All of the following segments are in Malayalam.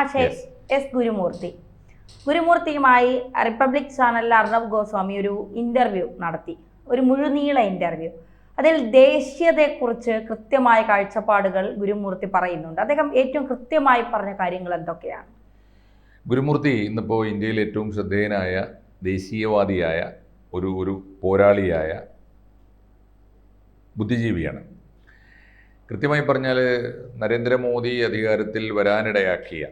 പക്ഷേ എസ് ഗുരുമൂർത്തിയുമായി റിപ്പബ്ലിക് ചാനലിൽ അർണബ് ഗോസ്വാമി ഒരു ഇന്റർവ്യൂ നടത്തി, ഒരു മുഴുനീള ഇന്റർവ്യൂ. അതിൽ ദേശീയതയെക്കുറിച്ച് കൃത്യമായ കാഴ്ചപ്പാടുകൾ ഗുരുമൂർത്തി പറയുന്നുണ്ട്. അദ്ദേഹം ഏറ്റവും കൃത്യമായി പറഞ്ഞ കാര്യങ്ങൾ എന്തൊക്കെയാണ്? ഗുരുമൂർത്തി ഇന്നിപ്പോൾ ഇന്ത്യയിൽ ഏറ്റവും ശ്രദ്ധേയനായ ദേശീയവാദിയായ ഒരു പോരാളിയായ ബുദ്ധിജീവിയാണ്. കൃത്യമായി പറഞ്ഞാൽ നരേന്ദ്രമോദി അധികാരത്തിൽ വരാനിടയാക്കിയ,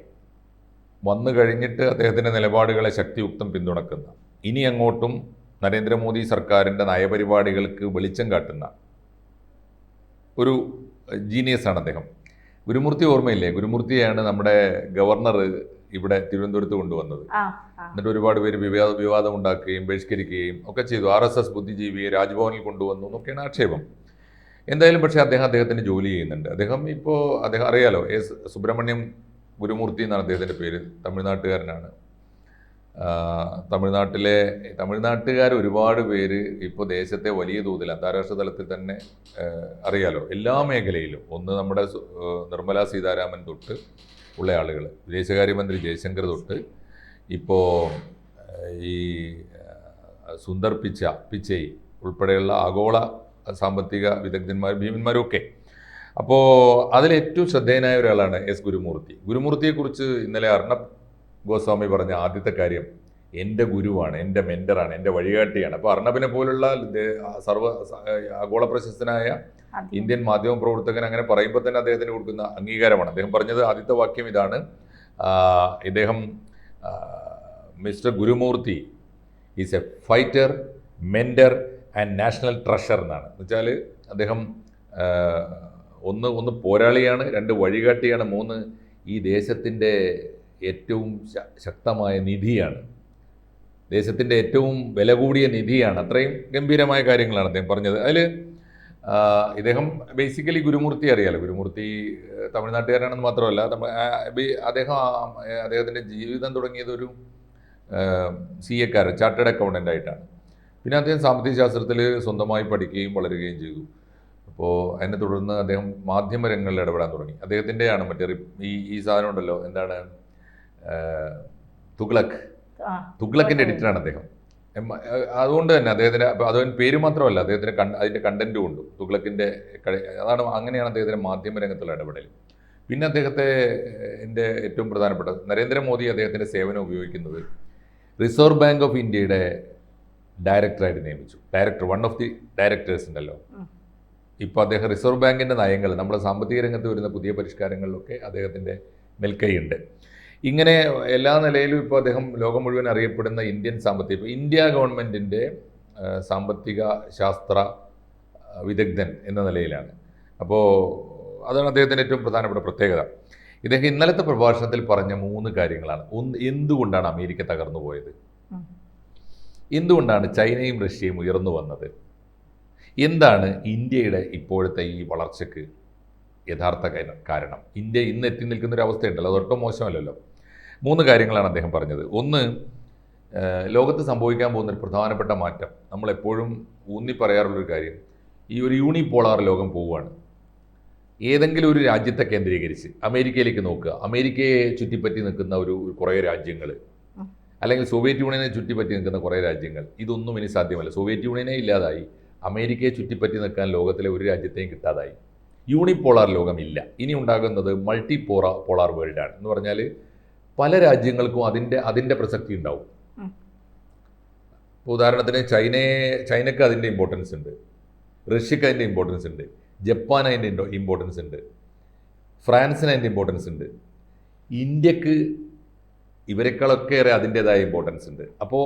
വന്നു കഴിഞ്ഞിട്ട് അദ്ദേഹത്തിൻ്റെ നിലപാടുകളെ ശക്തിയുക്തം പിന്തുണക്കുന്ന, ഇനി അങ്ങോട്ടും നരേന്ദ്രമോദി സർക്കാരിൻ്റെ നയപരിപാടികൾക്ക് വെളിച്ചം കാട്ടുന്ന ഒരു ജീനിയസാണ് അദ്ദേഹം. ഗുരുമൂർത്തി ഓർമ്മയില്ലേ? ഗുരുമൂർത്തിയാണ് നമ്മുടെ ഗവർണർ ഇവിടെ തിരുവനന്തപുരത്ത് കൊണ്ടുവന്നത്. എന്നിട്ട് ഒരുപാട് പേര് വിവാദം ഉണ്ടാക്കുകയും ബഹിഷ്കരിക്കുകയും ഒക്കെ ചെയ്തു. RSS ബുദ്ധിജീവിയെ രാജ്ഭവനിൽ കൊണ്ടുവന്നു എന്നൊക്കെയാണ് ആക്ഷേപം. എന്തായാലും പക്ഷേ അദ്ദേഹത്തിന് ജോലി ചെയ്യുന്നുണ്ട്. അദ്ദേഹം അറിയാലോ, എസ് സുബ്രഹ്മണ്യം ഗുരുമൂർത്തി എന്നാണ് അദ്ദേഹത്തിൻ്റെ പേര്. തമിഴ്നാട്ടുകാരനാണ്. തമിഴ്നാട്ടുകാർ ഒരുപാട് പേര് ഇപ്പോൾ ദേശത്തെ വലിയ തോതിൽ അന്താരാഷ്ട്ര തലത്തിൽ തന്നെ അറിയാലോ, എല്ലാ മേഖലയിലും, ഒന്ന് നമ്മുടെ നിർമ്മലാ സീതാരാമൻ തൊട്ട് ഉള്ള ആളുകൾ, വിദേശകാര്യമന്ത്രി ജയശങ്കർ തൊട്ട് ഇപ്പോൾ ഈ സുന്ദർ പിച്ചൈ ഉൾപ്പെടെയുള്ള ആഗോള സാമ്പത്തിക വിദഗ്ധന്മാർ, ഭീമന്മാരും ഒക്കെ. അപ്പോൾ അതിലേറ്റവും ശ്രദ്ധേയനായ ഒരാളാണ് എസ് ഗുരുമൂർത്തി. ഗുരുമൂർത്തിയെക്കുറിച്ച് ഇന്നലെ അർണബ് ഗോസ്വാമി പറഞ്ഞ ആദ്യത്തെ കാര്യം, എൻ്റെ ഗുരുവാണ്, എൻ്റെ മെൻറ്ററാണ്, എൻ്റെ വഴികാട്ടിയാണ്. അപ്പോൾ അർണബിനെ പോലുള്ള ആഗോള പ്രശസ്തനായ ഇന്ത്യൻ മാധ്യമ പ്രവർത്തകൻ അങ്ങനെ പറയുമ്പോൾ തന്നെ അദ്ദേഹത്തിന് കൊടുക്കുന്ന അംഗീകാരമാണ്. അദ്ദേഹം പറഞ്ഞത് ആദ്യത്തെ വാക്യം ഇതാണ്, mister Gurumurthy is a fighter, mentor and national treasure എന്നാണ്. എന്നുവെച്ചാൽ അദ്ദേഹം ഒന്ന് പോരാളിയാണ്, 2 വഴികാട്ടിയാണ്, 3 ഈ ദേശത്തിൻ്റെ ഏറ്റവും ശക്തമായ നിധിയാണ്, ദേശത്തിൻ്റെ ഏറ്റവും വില കൂടിയ നിധിയാണ്. അത്രയും ഗംഭീരമായ കാര്യങ്ങളാണ് അദ്ദേഹം പറഞ്ഞത്. അതിൽ ഇദ്ദേഹം ബേസിക്കലി ഗുരുമൂർത്തി അറിയാലോ, ഗുരുമൂർത്തി തമിഴ്നാട്ടുകാരാണെന്ന് മാത്രമല്ല, അദ്ദേഹത്തിൻ്റെ ജീവിതം തുടങ്ങിയത് ഒരു CA ചാർട്ടേഡ് അക്കൗണ്ടൻ്റ് ആയിട്ടാണ്. പിന്നെ അദ്ദേഹം സാമ്പത്തിക ശാസ്ത്രത്തിൽ സ്വന്തമായി പഠിക്കുകയും വളരുകയും ചെയ്തു. അപ്പോൾ അതിനെ തുടർന്ന് അദ്ദേഹം മാധ്യമരംഗങ്ങളിൽ ഇടപെടാൻ തുടങ്ങി. അദ്ദേഹത്തിൻ്റെയാണ് മറ്റേ ഈ സാധനം ഉണ്ടല്ലോ, എന്താണ്, തുഗ്ലക്കിൻ്റെ എഡിറ്ററാണ് അദ്ദേഹം. അതുകൊണ്ട് തന്നെ അദ്ദേഹത്തിന് അതിന് പേര് മാത്രമല്ല, അദ്ദേഹത്തിന് അതിൻ്റെ കണ്ടൻറ്റും ഉണ്ട്. തുഗ്ലക്കിൻ്റെ അങ്ങനെയാണ് അദ്ദേഹത്തിൻ്റെ മാധ്യമരംഗത്തുള്ള ഇടപെടൽ. പിന്നെ എൻ്റെ ഏറ്റവും പ്രധാനപ്പെട്ട, നരേന്ദ്രമോദി അദ്ദേഹത്തിൻ്റെ സേവനം ഉപയോഗിക്കുന്നത് റിസർവ് ബാങ്ക് ഓഫ് ഇന്ത്യയുടെ ഡയറക്ടറായിട്ട് നിയമിച്ചു. വൺ ഓഫ് ദി ഡയറക്ടേഴ്സ് ഉണ്ടല്ലോ. ഇപ്പോൾ അദ്ദേഹം റിസർവ് ബാങ്കിൻ്റെ നയങ്ങൾ, നമ്മുടെ സാമ്പത്തിക രംഗത്ത് വരുന്ന പുതിയ പരിഷ്കാരങ്ങളിലൊക്കെ അദ്ദേഹത്തിൻ്റെ മേൽക്കൈയുണ്ട്. ഇങ്ങനെ എല്ലാ നിലയിലും ഇപ്പോൾ അദ്ദേഹം ലോകം മുഴുവൻ അറിയപ്പെടുന്ന ഇന്ത്യ ഗവൺമെൻറ്റിൻ്റെ സാമ്പത്തിക ശാസ്ത്ര വിദഗ്ധൻ എന്ന നിലയിലാണ്. അപ്പോൾ അതാണ് അദ്ദേഹത്തിൻ്റെ ഏറ്റവും പ്രധാനപ്പെട്ട പ്രത്യേകത. ഇദ്ദേഹം ഇന്നലത്തെ പ്രഭാഷണത്തിൽ പറഞ്ഞ 3 കാര്യങ്ങളാണ്. എന്തുകൊണ്ടാണ് അമേരിക്ക തകർന്നു പോയത്, എന്തുകൊണ്ടാണ് ചൈനയും റഷ്യയും ഉയർന്നു വന്നത്, എന്താണ് ഇന്ത്യയുടെ ഇപ്പോഴത്തെ ഈ വളർച്ചയ്ക്ക് യഥാർത്ഥ കാരണം, ഇന്ത്യ ഇന്ന് എത്തി നിൽക്കുന്നൊരു അവസ്ഥയുണ്ടല്ലോ, അതൊട്ടും മോശമല്ലല്ലോ. 3 കാര്യങ്ങളാണ് അദ്ദേഹം പറഞ്ഞത്. ഒന്ന്, ലോകത്ത് സംഭവിക്കാൻ പോകുന്നൊരു പ്രധാനപ്പെട്ട മാറ്റം, നമ്മളെപ്പോഴും ഊന്നി പറയാറുള്ളൊരു കാര്യം, ഈ ഒരു യൂണിപോളാർ ലോകം പോവുകയാണ്. ഏതെങ്കിലും ഒരു രാജ്യത്തെ കേന്ദ്രീകരിച്ച് അമേരിക്കയിലേക്ക് നോക്കുക, അമേരിക്കയെ ചുറ്റിപ്പറ്റി നിൽക്കുന്ന കുറേ രാജ്യങ്ങൾ, അല്ലെങ്കിൽ സോവിയറ്റ് യൂണിയനെ ചുറ്റിപ്പറ്റി നിൽക്കുന്ന കുറേ രാജ്യങ്ങൾ, ഇതൊന്നും ഇനി സാധ്യമല്ല. സോവിയറ്റ് യൂണിയനെ ഇല്ലാതായി, അമേരിക്കയെ ചുറ്റിപ്പറ്റി നിൽക്കാൻ ലോകത്തിലെ ഒരു രാജ്യത്തെയും കിട്ടാതായി. യൂണിപോളാർ ലോകമില്ല. ഇനി ഉണ്ടാകുന്നത് പോളാർ വേൾഡാണ്. എന്ന് പറഞ്ഞാൽ പല രാജ്യങ്ങൾക്കും അതിൻ്റെ പ്രസക്തി ഉണ്ടാവും. ഉദാഹരണത്തിന് ചൈനയ്ക്ക് അതിൻ്റെ ഇമ്പോർട്ടൻസ് ഉണ്ട്, റഷ്യക്ക് അതിൻ്റെ ഇമ്പോർട്ടൻസ് ഉണ്ട്, ജപ്പാൻ അതിൻ്റെ ഇമ്പോർട്ടൻസ് ഉണ്ട്, ഫ്രാൻസിന് അതിൻ്റെ ഇമ്പോർട്ടൻസ് ഉണ്ട്, ഇന്ത്യക്ക് ഇവരെക്കാളൊക്കെ ഏറെ അതിൻ്റേതായ ഇമ്പോർട്ടൻസ് ഉണ്ട്. അപ്പോൾ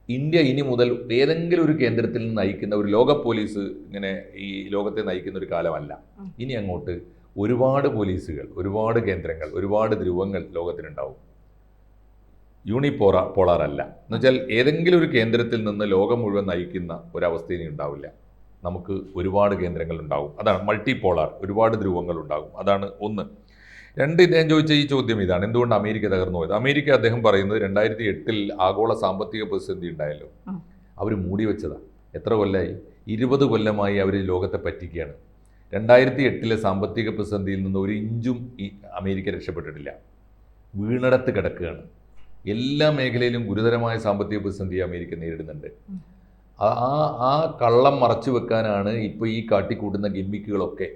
ഇന്ത്യ ഇനി മുതൽ ഏതെങ്കിലും ഒരു കേന്ദ്രത്തിൽ നിന്ന് നയിക്കുന്ന ഒരു ലോക പോലീസ്, ഇങ്ങനെ ഈ ലോകത്തെ നയിക്കുന്ന ഒരു കാലമല്ല. ഇനി അങ്ങോട്ട് ഒരുപാട് പോലീസുകൾ, ഒരുപാട് കേന്ദ്രങ്ങൾ, ഒരുപാട് ധ്രുവങ്ങൾ ലോകത്തിനുണ്ടാവും. യൂണിപോളാർ അല്ല. എന്നുവെച്ചാൽ ഏതെങ്കിലും ഒരു കേന്ദ്രത്തിൽ നിന്ന് ലോകം മുഴുവൻ നയിക്കുന്ന ഒരവസ്ഥ ഇനി ഉണ്ടാവില്ല. നമുക്ക് ഒരുപാട് കേന്ദ്രങ്ങൾ ഉണ്ടാവും. അതാണ് മൾട്ടിപോളാർ, ഒരുപാട് ധ്രുവങ്ങൾ ഉണ്ടാകും. അതാണ് ഒന്ന്. 2, ഇദ്ദേഹം ചോദിച്ച ഈ ചോദ്യം ഇതാണ്, എന്തുകൊണ്ട് അമേരിക്ക തകർന്നു പോയത്. അമേരിക്ക അദ്ദേഹം പറയുന്നത് 2008 ആഗോള സാമ്പത്തിക പ്രതിസന്ധി ഉണ്ടായല്ലോ, അവർ മൂടി വെച്ചതാണ്. എത്ര കൊല്ലമായി? 20 കൊല്ലമായി അവർ ലോകത്തെ പറ്റിക്കുകയാണ്. 2008 സാമ്പത്തിക പ്രതിസന്ധിയിൽ നിന്ന് ഒരു ഇഞ്ചും ഈ അമേരിക്ക രക്ഷപ്പെട്ടിട്ടില്ല. വീണിടത്ത് കിടക്കുകയാണ്. എല്ലാ മേഖലയിലും ഗുരുതരമായ സാമ്പത്തിക പ്രതിസന്ധി അമേരിക്ക നേരിടുന്നുണ്ട്. ആ കള്ളം മറച്ചു വെക്കാനാണ് ഇപ്പോൾ ഈ കാട്ടിക്കൂട്ടുന്ന ഗിമ്മിക്കുകളൊക്കെ.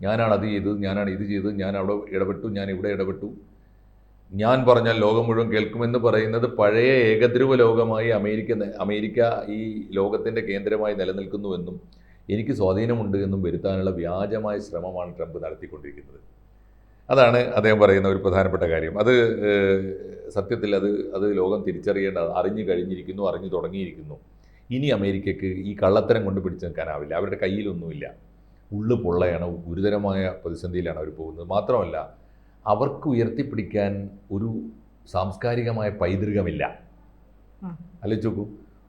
ഞാനാണ് അത് ചെയ്തത്, ഞാനാണ് ഇത് ചെയ്തത്, ഞാൻ അവിടെ ഇടപെട്ടു, ഞാൻ ഇവിടെ ഇടപെട്ടു, ഞാൻ പറഞ്ഞാൽ ലോകം മുഴുവൻ കേൾക്കുമെന്ന് പറയുന്നത് പഴയ ഏകധ്രുവ ലോകമായി അമേരിക്ക ഈ ലോകത്തിൻ്റെ കേന്ദ്രമായി നിലനിൽക്കുന്നുവെന്നും എനിക്ക് സ്വാധീനമുണ്ട് എന്നും വരുത്താനുള്ള വ്യാജമായ ശ്രമമാണ് ട്രംപ് നടത്തിക്കൊണ്ടിരിക്കുന്നത്. അതാണ് അദ്ദേഹം പറയുന്ന ഒരു പ്രധാനപ്പെട്ട കാര്യം. അത് സത്യത്തിൽ അത് ലോകം തിരിച്ചറിയേണ്ടത്, അറിഞ്ഞു കഴിഞ്ഞിരിക്കുന്നു, അറിഞ്ഞു തുടങ്ങിയിരിക്കുന്നു. ഇനി അമേരിക്കയ്ക്ക് ഈ കള്ളത്തരം കൊണ്ട് പിടിച്ചു നിൽക്കാനാവില്ല. അവരുടെ കയ്യിലൊന്നുമില്ല. ഉള്ളു പൊള്ളയാണ്, ഗുരുതരമായ പ്രതിസന്ധിയിലാണ് അവർ പോകുന്നത്. മാത്രമല്ല, അവർക്ക് ഉയർത്തിപ്പിടിക്കാൻ ഒരു സാംസ്കാരികമായ പൈതൃകമില്ല. ആലോചിച്ച്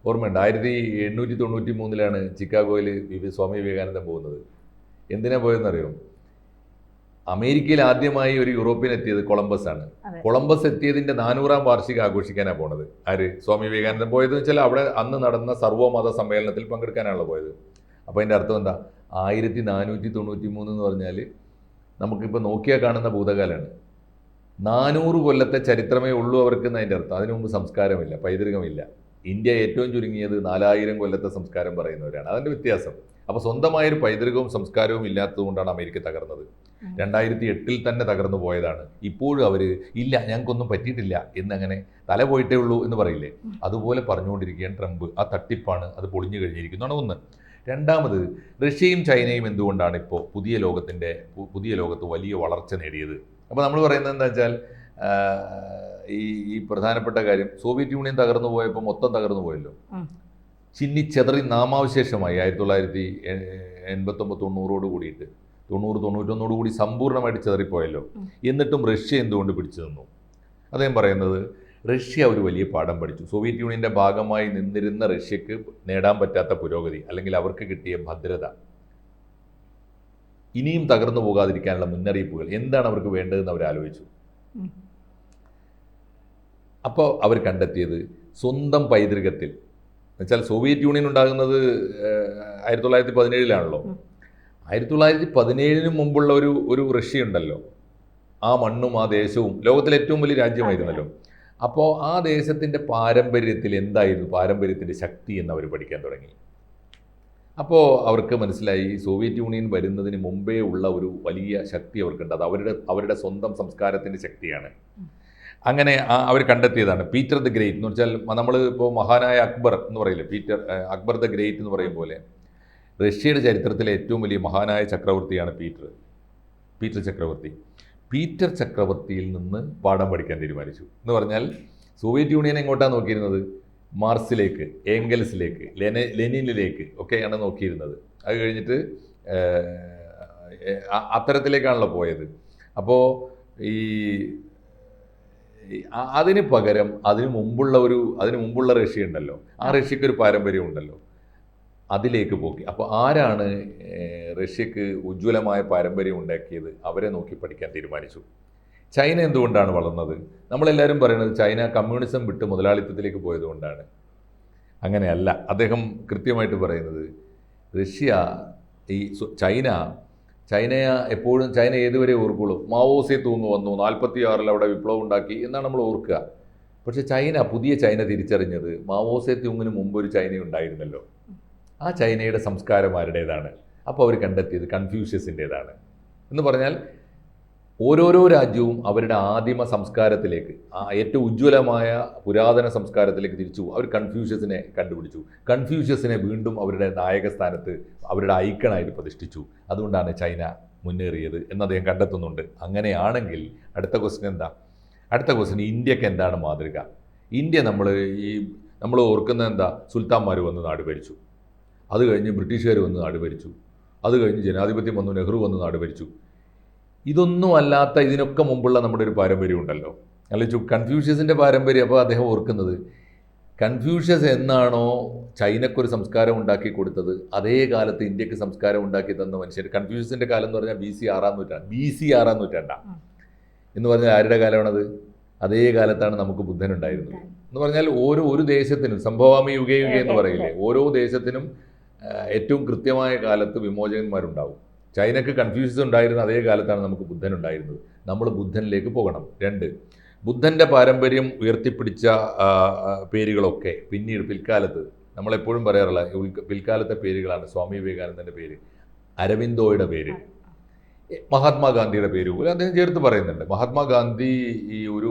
ഓർമ്മയുണ്ട്, 1893 ചിക്കാഗോയിൽ സ്വാമി വിവേകാനന്ദൻ പോകുന്നത്. എന്തിനാ പോയതെന്നറിയോ? അമേരിക്കയിൽ ആദ്യമായി ഒരു യൂറോപ്യൻ എത്തിയത് കൊളംബസ് ആണ്. കൊളംബസ് എത്തിയതിൻ്റെ 400-ാം വാർഷികം ആഘോഷിക്കാനാണ് പോണത്. ആര്? സ്വാമി വിവേകാനന്ദൻ. പോയതെന്ന് വെച്ചാൽ അവിടെ അന്ന് നടന്ന സർവ്വമത സമ്മേളനത്തിൽ പങ്കെടുക്കാനാണല്ലോ പോയത്. അപ്പോൾ അതിൻ്റെ അർത്ഥം എന്താ? 1493 എന്ന് പറഞ്ഞാൽ നമുക്കിപ്പോൾ നോക്കിയാൽ കാണുന്ന ഭൂതകാലമാണ്. 400 കൊല്ലത്തെ ചരിത്രമേ ഉള്ളൂ അവർക്ക് എന്നതിൻ്റെ അർത്ഥം. അതിനു മുമ്പ് സംസ്കാരമില്ല, പൈതൃകമില്ല. ഇന്ത്യ ഏറ്റവും ചുരുങ്ങിയത് 4000 കൊല്ലത്തെ സംസ്കാരം പറയുന്നവരാണ്. അതിൻ്റെ വ്യത്യാസം. അപ്പോൾ സ്വന്തമായൊരു പൈതൃകവും സംസ്കാരവും ഇല്ലാത്തതുകൊണ്ടാണ് അമേരിക്ക തകർന്നത്. 2008 തന്നെ തകർന്നു പോയതാണ്. ഇപ്പോഴും അവർ ഇല്ല, ഞങ്ങൾക്കൊന്നും പറ്റിയിട്ടില്ല എന്നങ്ങനെ തല പോയിട്ടേ ഉള്ളൂ എന്ന് പറയില്ലേ, അതുപോലെ പറഞ്ഞുകൊണ്ടിരിക്കുകയാണ് ട്രംപ്. ആ തട്ടിപ്പാണ്, അത് പൊളിഞ്ഞു കഴിഞ്ഞിരിക്കുന്നതാണ് ഒന്ന്. രണ്ടാമത്, റഷ്യയും ചൈനയും എന്തുകൊണ്ടാണ് ഇപ്പോൾ പുതിയ ലോകത്ത് വലിയ വളർച്ച നേടിയത്? അപ്പോൾ നമ്മൾ പറയുന്നത് എന്താ വെച്ചാൽ, ഈ പ്രധാനപ്പെട്ട കാര്യം, സോവിയറ്റ് യൂണിയൻ തകർന്നു പോയപ്പോൾ മൊത്തം തകർന്നു പോയല്ലോ. ചിന്നിച്ചെതറി നാമാവശേഷമായി 1989-90 കൂടിയിട്ട് 90-91 കൂടി സമ്പൂർണ്ണമായിട്ട് ചെതറിപ്പോയല്ലോ. എന്നിട്ടും റഷ്യ എന്തുകൊണ്ട് പിടിച്ചു നിന്നു? അദ്ദേഹം പറയുന്നത്, റഷ്യ ഒരു വലിയ പാഠം പഠിച്ചു. സോവിയറ്റ് യൂണിയൻ്റെ ഭാഗമായി നിന്നിരുന്ന റഷ്യക്ക് നേടാൻ പറ്റാത്ത പുരോഗതി, അല്ലെങ്കിൽ അവർക്ക് കിട്ടിയ ഭദ്രത, ഇനിയും തകർന്നു പോകാതിരിക്കാനുള്ള മുന്നറിയിപ്പുകൾ എന്താണ് അവർക്ക് വേണ്ടതെന്ന് അവർ ആലോചിച്ചു. അപ്പോൾ അവർ കണ്ടെത്തിയത് സ്വന്തം പൈതൃകത്തിൽ, എന്നുവെച്ചാൽ സോവിയറ്റ് യൂണിയൻ ഉണ്ടാകുന്നത് 1917-ലാണല്ലോ. 1917-ന് മുമ്പുള്ള ഒരു റഷ്യ ഉണ്ടല്ലോ, ആ മണ്ണും ആ ദേശവും ലോകത്തിലെ ഏറ്റവും വലിയ രാജ്യമായിരുന്നല്ലോ. അപ്പോൾ ആ ദേശത്തിൻ്റെ പാരമ്പര്യത്തിൽ എന്തായിരുന്നു പാരമ്പര്യത്തിൻ്റെ ശക്തി എന്ന് അവർ പഠിക്കാൻ തുടങ്ങി. അപ്പോൾ അവർക്ക് മനസ്സിലായി, സോവിയറ്റ് യൂണിയൻ വരുന്നതിന് മുമ്പേ ഉള്ള ഒരു വലിയ ശക്തി അവർക്കുണ്ട്. അത് അവരുടെ സ്വന്തം സംസ്കാരത്തിൻ്റെ ശക്തിയാണ്. അങ്ങനെ അവർ കണ്ടെത്തിയതാണ് പീറ്റർ ദ ഗ്രേറ്റ് എന്ന് വെച്ചാൽ, നമ്മൾ ഇപ്പോൾ മഹാനായ അക്ബർ എന്ന് പറയില്ലേ, അക്ബർ ദ ഗ്രേറ്റ് എന്ന് പറയും പോലെ, റഷ്യയുടെ ചരിത്രത്തിലെ ഏറ്റവും വലിയ മഹാനായ ചക്രവർത്തിയാണ് പീറ്റർ ചക്രവർത്തി. പീറ്റർ ചക്രവർത്തിയിൽ നിന്ന് പാഠം പഠിക്കാൻ തീരുമാനിച്ചു. എന്ന് പറഞ്ഞാൽ, സോവിയറ്റ് യൂണിയൻ എങ്ങോട്ടാണ് നോക്കിയിരുന്നത്? മാർസിലേക്ക്, ഏംഗൽസിലേക്ക്, ലെനിനിലേക്ക് ഒക്കെയാണ് നോക്കിയിരുന്നത്. അത് കഴിഞ്ഞിട്ട് അത്തരത്തിലേക്കാണല്ലോ പോയത്. അപ്പോൾ അതിന് പകരം അതിനു മുമ്പുള്ള റഷ്യ ഉണ്ടല്ലോ, ആ റഷ്യക്കൊരു പാരമ്പര്യം ഉണ്ടല്ലോ, അതിലേക്ക് പോക്കി. അപ്പോൾ ആരാണ് റഷ്യക്ക് ഉജ്ജ്വലമായ പാരമ്പര്യം ഉണ്ടാക്കിയത്? അവരെ നോക്കി പഠിക്കാൻ തീരുമാനിച്ചു. ചൈന എന്തുകൊണ്ടാണ് വളർന്നത്? നമ്മളെല്ലാവരും പറയുന്നത് ചൈന കമ്മ്യൂണിസം വിട്ട് മുതലാളിത്തത്തിലേക്ക് പോയതുകൊണ്ടാണ്. അങ്ങനെയല്ല. അദ്ദേഹം കൃത്യമായിട്ട് പറയുന്നത്, ചൈന ഏതുവരെ ഓർക്കുള്ളൂ? മാവോ സേ തൂങ് വന്നു, 46-ൽ അവിടെ വിപ്ലവം ഉണ്ടാക്കി എന്നാണ് നമ്മൾ ഓർക്കുക. പക്ഷേ പുതിയ ചൈന തിരിച്ചറിഞ്ഞത് മാവോ സേ തൂങ്ങിന് മുമ്പ് ഒരു ചൈന ഉണ്ടായിരുന്നല്ലോ. ആ ചൈനയുടെ സംസ്കാരം ആരുടേതാണ്? അപ്പോൾ അവർ കണ്ടെത്തിയത് കൺഫ്യൂഷ്യസിൻ്റേതാണ്. എന്ന് പറഞ്ഞാൽ, ഓരോരോ രാജ്യവും അവരുടെ ആദിമ സംസ്കാരത്തിലേക്ക്, ഏറ്റവും ഉജ്ജ്വലമായ പുരാതന സംസ്കാരത്തിലേക്ക് തിരിച്ചു. അവർ കൺഫ്യൂഷ്യസിനെ കണ്ടുപിടിച്ചു. കൺഫ്യൂഷ്യസിനെ വീണ്ടും അവരുടെ നായകസ്ഥാനത്ത്, അവരുടെ ഐക്കണായിട്ട് പ്രതിഷ്ഠിച്ചു. അതുകൊണ്ടാണ് ചൈന മുന്നേറിയത് എന്ന് അദ്ദേഹം കണ്ടെത്തുന്നുണ്ട്. അങ്ങനെയാണെങ്കിൽ അടുത്ത ക്വസ്റ്റ്യൻ എന്താ? അടുത്ത ക്വസ്റ്റ്യൻ, ഇന്ത്യക്ക് എന്താണ് മാതൃക? ഇന്ത്യ നമ്മൾ ഓർക്കുന്നത് എന്താ? സുൽത്താൻമാർ വന്ന് നാട് ഭരിച്ചു, അത് കഴിഞ്ഞ് ബ്രിട്ടീഷുകാർ വന്ന് നാട് ഭരിച്ചു, അത് കഴിഞ്ഞ് ജനാധിപത്യം വന്നു, നെഹ്റു വന്ന് നാട് ഭരിച്ചു. ഇതൊന്നും അല്ലാത്ത, ഇതിനൊക്കെ മുമ്പുള്ള നമ്മുടെ ഒരു പാരമ്പര്യം ഉണ്ടല്ലോ, അല്ലെങ്കിൽ കൺഫ്യൂഷ്യസിൻ്റെ പാരമ്പര്യം. അപ്പോൾ അദ്ദേഹം ഓർക്കുന്നത്, കൺഫ്യൂഷ്യസ് എന്നാണോ ചൈനക്കൊരു സംസ്കാരം ഉണ്ടാക്കി കൊടുത്തത്, അതേ കാലത്ത് ഇന്ത്യക്ക് സംസ്കാരം ഉണ്ടാക്കി തന്ന മനുഷ്യർ. കൺഫ്യൂഷ്യസിൻ്റെ കാലം എന്ന് പറഞ്ഞാൽ BC 6-ാം നൂറ്റാണ്ടാണ് എന്ന് പറഞ്ഞാൽ ആരുടെ കാലമാണത്? അതേ കാലത്താണ് നമുക്ക് ബുദ്ധൻ ഉണ്ടായിരുന്നത്. എന്ന് പറഞ്ഞാൽ ഒരു ദേശത്തിനും, സംഭവാമി യുഗേ എന്ന് പറയില്ലേ, ഓരോ ദേശത്തിനും ഏറ്റവും കൃത്യമായ കാലത്ത് വിമോചകന്മാരുണ്ടാവും. ചൈനക്ക് കൺഫ്യൂഷ്യസ് ഉണ്ടായിരുന്ന അതേ കാലത്താണ് നമുക്ക് ബുദ്ധൻ ഉണ്ടായിരുന്നത്. നമ്മൾ ബുദ്ധനിലേക്ക് പോകണം. 2, ബുദ്ധൻ്റെ പാരമ്പര്യം ഉയർത്തിപ്പിടിച്ച പേരുകളൊക്കെ പിന്നീട് പിൽക്കാലത്ത് നമ്മളെപ്പോഴും പറയാറുള്ള പിൽക്കാലത്തെ പേരുകളാണ്. സ്വാമി വിവേകാനന്ദൻ്റെ പേര്, അരവിന്ദോയുടെ പേര്, മഹാത്മാഗാന്ധിയുടെ പേര് പോലും അദ്ദേഹം ചേർത്ത് പറയുന്നുണ്ട്. മഹാത്മാഗാന്ധി ഈ ഒരു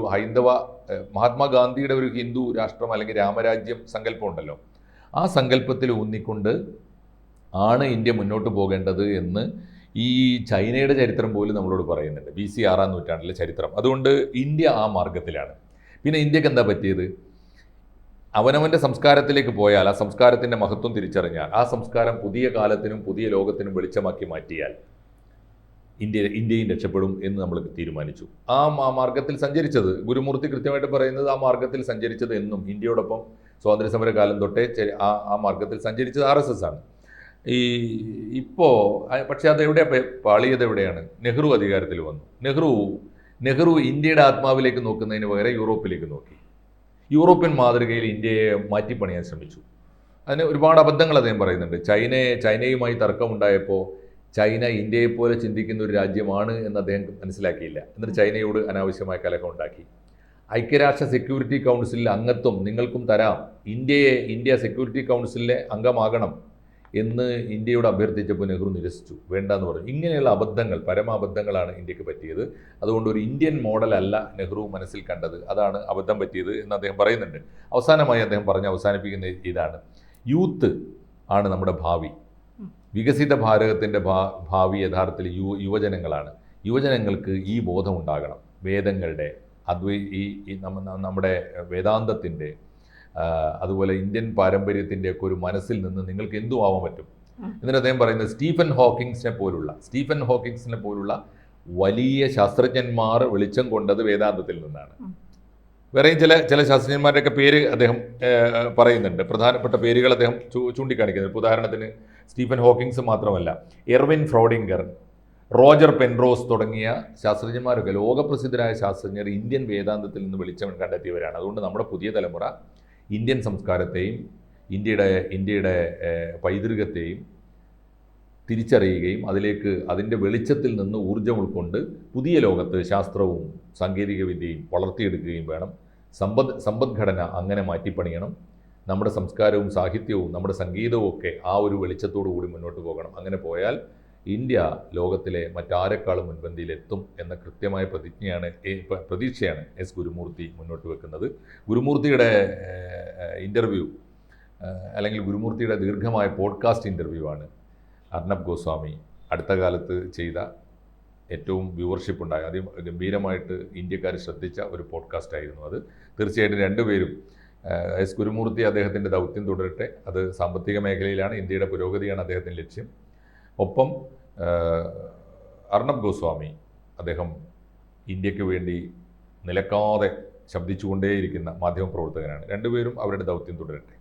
മഹാത്മാഗാന്ധിയുടെ ഒരു ഹിന്ദു രാഷ്ട്രം അല്ലെങ്കിൽ രാമരാജ്യം സങ്കല്പം ഉണ്ടല്ലോ, ആ സങ്കല്പത്തിൽ ഊന്നിക്കൊണ്ട് ആണ് ഇന്ത്യ മുന്നോട്ട് പോകേണ്ടത് എന്ന് ഈ ചൈനയുടെ ചരിത്രം പോലും നമ്മളോട് പറയുന്നുണ്ട്, BC 6-ാം നൂറ്റാണ്ടിലെ ചരിത്രം. അതുകൊണ്ട് ഇന്ത്യ ആ മാർഗത്തിലാണ്. പിന്നെ ഇന്ത്യക്ക് എന്താ പറ്റിയത്? അവനവൻ്റെ സംസ്കാരത്തിലേക്ക് പോയാൽ, ആ സംസ്കാരത്തിൻ്റെ മഹത്വം തിരിച്ചറിഞ്ഞാൽ, ആ സംസ്കാരം പുതിയ കാലത്തിനും പുതിയ ലോകത്തിനും വെളിച്ചമാക്കി മാറ്റിയാൽ ഇന്ത്യയും രക്ഷപ്പെടും എന്ന് നമ്മൾ തീരുമാനിച്ചു. ആ മാർഗത്തിൽ സഞ്ചരിച്ചത് ഗുരുമൂർത്തി കൃത്യമായിട്ട് പറയുന്നത്, ആ മാർഗത്തിൽ സഞ്ചരിച്ചത് എന്നും ഇന്ത്യയോടൊപ്പം സ്വാതന്ത്ര്യസമര കാലം തൊട്ടേ ആ മാർഗത്തിൽ സഞ്ചരിച്ചത് RSS ആണ്. പക്ഷേ പാളിയത് എവിടെയാണ്? നെഹ്റു അധികാരത്തിൽ വന്നു. നെഹ്റു ഇന്ത്യയുടെ ആത്മാവിലേക്ക് നോക്കുന്നതിന് പകരം യൂറോപ്പിലേക്ക് നോക്കി. യൂറോപ്യൻ മാതൃകയിൽ ഇന്ത്യയെ മാറ്റിപ്പണിയാൻ ശ്രമിച്ചു. അതിന് ഒരുപാട് അബദ്ധങ്ങൾ അദ്ദേഹം പറയുന്നുണ്ട്. ചൈനയുമായി തർക്കമുണ്ടായപ്പോൾ ചൈന ഇന്ത്യയെപ്പോലെ ചിന്തിക്കുന്ന ഒരു രാജ്യമാണ് എന്ന് അദ്ദേഹം മനസ്സിലാക്കിയില്ല. എന്നിട്ട് ചൈനയോട് അനാവശ്യമായ കലഹം ഉണ്ടാക്കി. ഐക്യരാഷ്ട്ര സെക്യൂരിറ്റി കൗൺസിലിൽ അംഗത്വം നിങ്ങൾക്കും തരാം, ഇന്ത്യ സെക്യൂരിറ്റി കൗൺസിലിലെ അംഗമാകണം എന്ന് ഇന്ത്യയോട് അഭ്യർത്ഥിച്ചപ്പോൾ നെഹ്റു നിരസിച്ചു, വേണ്ടെന്ന് പറഞ്ഞു. ഇങ്ങനെയുള്ള അബദ്ധങ്ങൾ, പരമാബദ്ധങ്ങളാണ് ഇന്ത്യക്ക് പറ്റിയത്. അതുകൊണ്ട് ഒരു ഇന്ത്യൻ മോഡലല്ല നെഹ്റു മനസ്സിൽ കണ്ടത്, അതാണ് അബദ്ധം പറ്റിയത് എന്ന് അദ്ദേഹം പറയുന്നുണ്ട്. അവസാനമായി അദ്ദേഹം അവസാനിപ്പിക്കുന്ന ഇതാണ്, യൂത്ത് ആണ് നമ്മുടെ ഭാവി. വികസിത ഭാരതത്തിൻ്റെ ഭാവി യഥാർത്ഥത്തിൽ യുവജനങ്ങളാണ്. യുവജനങ്ങൾക്ക് ഈ ബോധം ഉണ്ടാകണം. വേദങ്ങളുടെ നമ്മുടെ വേദാന്തത്തിൻ്റെ അതുപോലെ ഇന്ത്യൻ പാരമ്പര്യത്തിൻ്റെയൊക്കെ ഒരു മനസ്സിൽ നിന്ന് നിങ്ങൾക്ക് എന്തും ആവാൻ പറ്റും. എന്നിട്ട് അദ്ദേഹം പറയുന്നത് സ്റ്റീഫൻ ഹോക്കിങ്സിനെ പോലുള്ള വലിയ ശാസ്ത്രജ്ഞന്മാർ വെളിച്ചം കൊണ്ടത് വേദാന്തത്തിൽ നിന്നാണ്. വേറെയും ചില ശാസ്ത്രജ്ഞന്മാരുടെയൊക്കെ പേര് അദ്ദേഹം പറയുന്നുണ്ട്. പ്രധാനപ്പെട്ട പേരുകൾ അദ്ദേഹം ചൂണ്ടിക്കാണിക്കുന്നുണ്ട്. ഉദാഹരണത്തിന് സ്റ്റീഫൻ ഹോക്കിങ്സ് മാത്രമല്ല, എർവിൻ ഫ്രോഡിംഗർ, റോജർ പെൻറോസ് തുടങ്ങിയ ശാസ്ത്രജ്ഞന്മാരൊക്കെ, ലോകപ്രസിദ്ധരായ ശാസ്ത്രജ്ഞർ ഇന്ത്യൻ വേദാന്തത്തിൽ നിന്ന് വെളിച്ചം കണ്ടെത്തിയവരാണ്. അതുകൊണ്ട് നമ്മുടെ പുതിയ തലമുറ ഇന്ത്യൻ സംസ്കാരത്തെയും ഇന്ത്യയുടെ പൈതൃകത്തെയും തിരിച്ചറിയുകയും അതിൻ്റെ വെളിച്ചത്തിൽ നിന്ന് ഊർജ്ജം ഉൾക്കൊണ്ട് പുതിയ ലോകത്ത് ശാസ്ത്രവും സാങ്കേതികവിദ്യയും വളർത്തിയെടുക്കുകയും വേണം. സമ്പദ്ഘടന അങ്ങനെ മാറ്റിപ്പണിയണം. നമ്മുടെ സംസ്കാരവും സാഹിത്യവും നമ്മുടെ സംഗീതവും ഒക്കെ ആ ഒരു വെളിച്ചത്തോടു കൂടി മുന്നോട്ട് പോകണം. അങ്ങനെ പോയാൽ ഇന്ത്യ ലോകത്തിലെ മറ്റാരെക്കാളും മുൻപന്തിയിലെത്തും എന്ന കൃത്യമായ പ്രതീക്ഷയാണ് എസ് ഗുരുമൂർത്തി മുന്നോട്ട് വെക്കുന്നത്. ഗുരുമൂർത്തിയുടെ ഇൻ്റർവ്യൂ അല്ലെങ്കിൽ ഗുരുമൂർത്തിയുടെ ദീർഘമായ പോഡ്കാസ്റ്റ് ഇൻ്റർവ്യൂ ആണ് അർണബ് ഗോസ്വാമി അടുത്ത കാലത്ത് ചെയ്ത ഏറ്റവും വ്യൂവർഷിപ്പ് ഉണ്ടായ, ഗംഭീരമായിട്ട് ഇന്ത്യക്കാർ ശ്രദ്ധിച്ച ഒരു പോഡ്കാസ്റ്റ് ആയിരുന്നു അത്. തീർച്ചയായിട്ടും രണ്ടുപേരും, എസ് ഗുരുമൂർത്തി അദ്ദേഹത്തിൻ്റെ ദൗത്യം തുടരട്ടെ. അത് സാമ്പത്തിക മേഖലയിലാണ്, ഇന്ത്യയുടെ പുരോഗതിയാണ് അദ്ദേഹത്തിൻ്റെ ലക്ഷ്യം. ഒപ്പം അർണബ് ഗോസ്വാമി അദ്ദേഹം ഇന്ത്യക്ക് വേണ്ടി നിലക്കാതെ ശബ്ദിച്ചുകൊണ്ടേയിരിക്കുന്ന മാധ്യമപ്രവർത്തകനാണ്. രണ്ടുപേരും അവരുടെ ദൗത്യം തുടരട്ടെ.